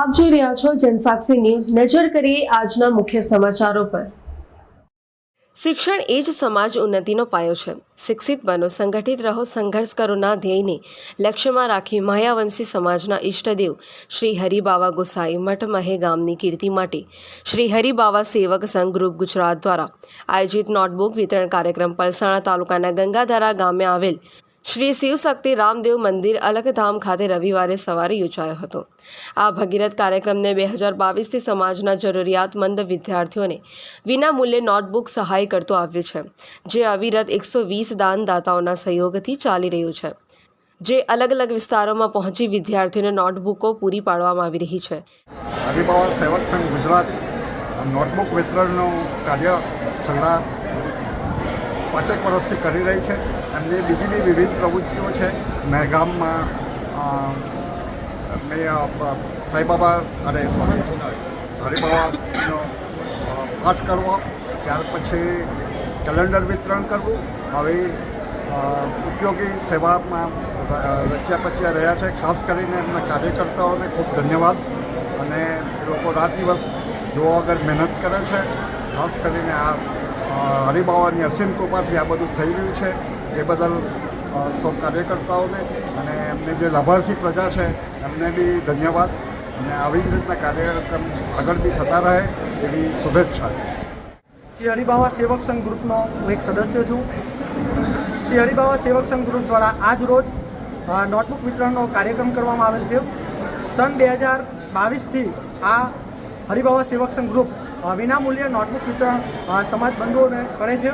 આપ જોઈ રહ્યા છો જનસાક્ષી ન્યૂઝ। નજર કરીએ આજના મુખ્ય સમાચારો પર। શિક્ષણ એ જ સમાજ ઉન્નતિનો પાયો છે। શિક્ષિત બનો, સંગઠિત રહો, સંઘર્ષ કરોના ધ્યેયને લક્ષ્યમાં રાખી મહ્યાવંશી સમાજના ઈષ્ટદેવ શ્રી હરિબાવા ગોસાઈ મઠ મહે ગામની કીર્તિ માટે શ્રી હરિબાવા સેવક સંઘ ગ્રુપ ગુજરાત દ્વારા આયોજિત નોટબુક વિતરણ કાર્યક્રમ પલસાણા તાલુકાના ગંગાધરા ગામે આવેલ શ્રી શિવશક્તિ રામદેવ મંદિર અલખધામ ખાતે રવિવારે સવારે યોજાયો હતો। આ ભગીરથ કાર્યક્રમને 2022થી સમાજના જરૂરિયાતમંદ વિદ્યાર્થીઓને વિનામૂલ્યે નોટબુક સહાય કરતો આવ્યો છે, જે અવિરત 120 દાનદાતાઓના સહયોગથી ચાલી રહ્યું છે, જે અલગ અલગ વિસ્તારોમાં પહોંચી વિદ્યાર્થીઓને નોટબુકો પૂરી પાડવામાં આવી રહી છે। હરિબાવા સેવક સંઘ ગુજરાત નોટબુક વિતરણનું કાર્ય છેલ્લા 5 વર્ષથી કરી રહી છે। એમની બીજી બી વિવિધ પ્રવૃત્તિઓ છે। મહેગામમાં સાંઈબાબા અને હરિબાવાનો પાઠ કરવો, ત્યાર પછી કેલેન્ડર વિતરણ કરવું, આવી ઉપયોગી સેવામાં રચ્યા પચ્યા રહ્યા છે। ખાસ કરીને એમના કાર્યકર્તાઓને ખૂબ ધન્યવાદ। અને એ લોકો રાત દિવસ જોવા વગર મહેનત કરે છે। ખાસ કરીને આ હરિબાવાની અસીમ કૃપાથી આ બધું થઈ રહ્યું છે, એ બદલ સૌ કાર્યકર્તાઓને અને એમને જે લાભાર્થી પ્રજા છે એમને બી ધન્યવાદ। અને આવી જ રીતના કાર્યક્રમ આગળ બી થતા રહે એવી શુભેચ્છા। શ્રી હરિબાવા સેવક સંઘ ગ્રુપનો હું એક સદસ્ય છું। શ્રી હરિબાવા સેવક સંઘ ગ્રુપ દ્વારા આજ રોજ નોટબુક વિતરણનો કાર્યક્રમ કરવામાં આવેલ છે। સન 2022થી આ હરિબાવા સેવક સંઘ ગ્રુપ વિનામૂલ્યે નોટબુક વિતરણ સમાજ બંધુઓને કરે છે।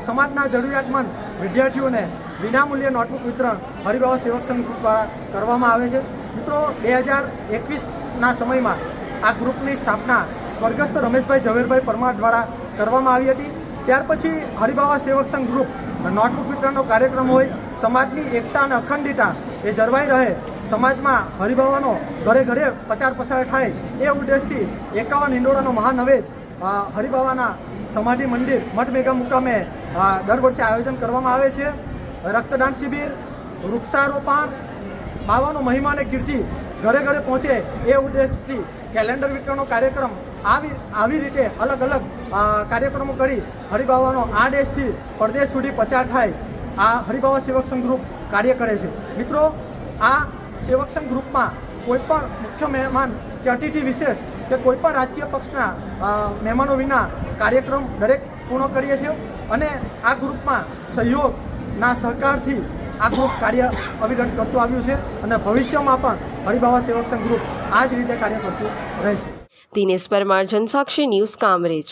સમાજના જરૂરિયાતમંદ વિદ્યાર્થીઓને વિનામૂલ્યે નોટબુક વિતરણ હરિબાવા સેવક સંઘ ગ્રુપ દ્વારા કરવામાં આવે છે। મિત્રો, 2021ના સમયમાં આ ગ્રુપની સ્થાપના સ્વર્ગસ્થ રમેશભાઈ ઝવેરભાઈ પરમાર દ્વારા કરવામાં આવી હતી। ત્યાર પછી હરિબાવા સેવક સંઘ ગ્રુપ નોટબુક વિતરણનો કાર્યક્રમ હોય, સમાજની એકતા અને અખંડિતતા એ જળવાઈ રહે, સમાજમાં હરિબાવાનો ઘરે ઘરે પ્રચાર પ્રસાર થાય એ ઉદ્દેશથી 51 હિંડોળાનો મહાનવેજ હરિબાવાના સમાધિ મંદિર મઠ મેગા મુકામે દર વર્ષે આયોજન કરવામાં આવે છે। રક્તદાન શિબિર, વૃક્ષારોપણ, બાવાનો મહિમા અને કીર્તિ ઘરે ઘરે પહોંચે એ ઉદ્દેશથી કેલેન્ડર વિતરણનો કાર્યક્રમ આવી રીતે અલગ અલગ કાર્યક્રમો કરી હરિબાવાનો આ દેશથી પરદેશ સુધી પ્રચાર થાય, આ હરિબાવા સેવક સંઘ ગ્રુપ કાર્ય કરે છે। મિત્રો, આ સેવક સંઘ ગ્રુપમાં કોઈ પણ મુખ્ય મહેમાન કે અતિથિ વિશેષ કે કોઈ પણ રાજકીય પક્ષના મહેમાનો વિના કાર્યક્રમ દરેક પૂર્ણ કરીએ છીએ। અને આ ગ્રુપમાં સહયોગના સહકારથી આ ગ્રુપ કાર્ય અવિરત કરતું આવ્યું છે અને ભવિષ્યમાં પણ હરિબાવા સેવક સંઘ ગ્રુપ આ જ રીતે કાર્ય કરતું રહેશે। દિનેશ પરમાર, જનસાક્ષી ન્યૂઝ, કામરેજ।